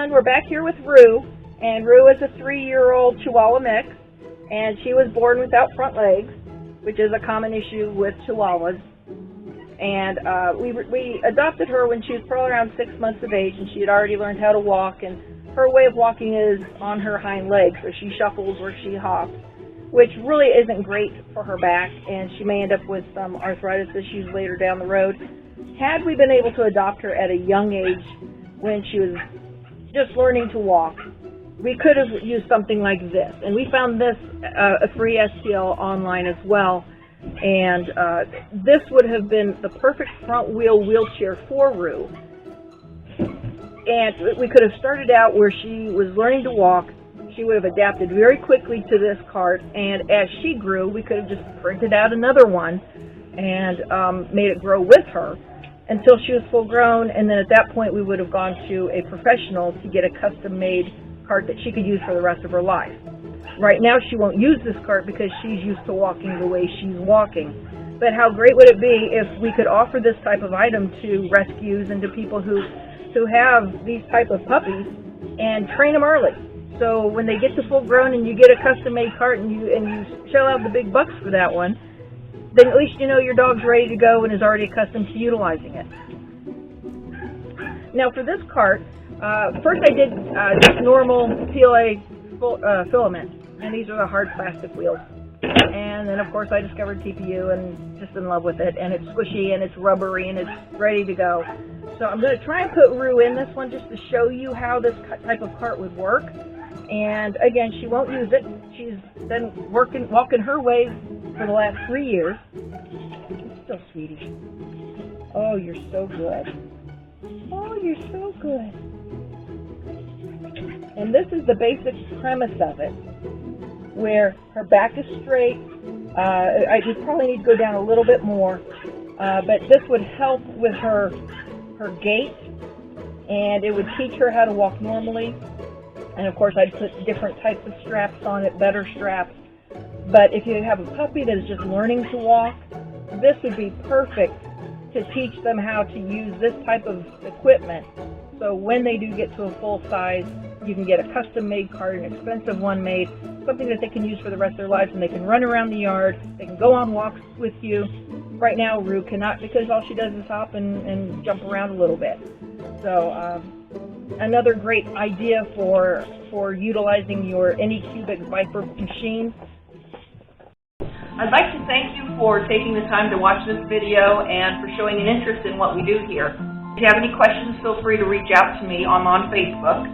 everyone. We're back here with Rue, and Rue is a 3-year-old Chihuahua mix, and she was born without front legs, which is a common issue with Chihuahuas. And we adopted her when she was probably around 6 months of age, and she had already learned how to walk, and her way of walking is on her hind legs, so she shuffles or she hops, which really isn't great for her back, and she may end up with some arthritis issues later down the road. Had we been able to adopt her at a young age when she was just learning to walk, we could have used something like this. And we found this, a free STL online as well, and this would have been the perfect front wheel wheelchair for Rue. And we could have started out where she was learning to walk. She would have adapted very quickly to this cart, and as she grew, we could have just printed out another one and made it grow with her until she was full grown, and then at that point we would have gone to a professional to get a custom-made cart that she could use for the rest of her life. Right now she won't use this cart because she's used to walking the way she's walking. But how great would it be if we could offer this type of item to rescues and to people who have these type of puppies and train them early. So when they get to full grown and you get a custom-made cart and you shell out the big bucks for that one, then at least you know your dog's ready to go and is already accustomed to utilizing it. Now for this cart, first I did just normal PLA filament, and these are the hard plastic wheels. And then of course I discovered TPU and just in love with it, and it's squishy and it's rubbery and it's ready to go. So I'm going to try and put Rue in this one just to show you how this type of cart would work. And again, she won't use it. She's been walking her ways for the last 3 years. So sweetie. Oh, you're so good. Oh, you're so good. And this is the basic premise of it, where her back is straight. I just probably need to go down a little bit more, but this would help with her gait, and it would teach her how to walk normally. And of course I'd put different types of straps on it, better straps. But if you have a puppy that is just learning to walk, this would be perfect to teach them how to use this type of equipment. So when they do get to a full size, you can get a custom-made cart, an expensive one made, something that they can use for the rest of their lives, and they can run around the yard, they can go on walks with you. Right now, Rue cannot, because all she does is hop and jump around a little bit. So another great idea for utilizing your Anycubic Viper machine. I'd like to thank you for taking the time to watch this video and for showing an interest in what we do here. If you have any questions, feel free to reach out to me. I'm on Facebook.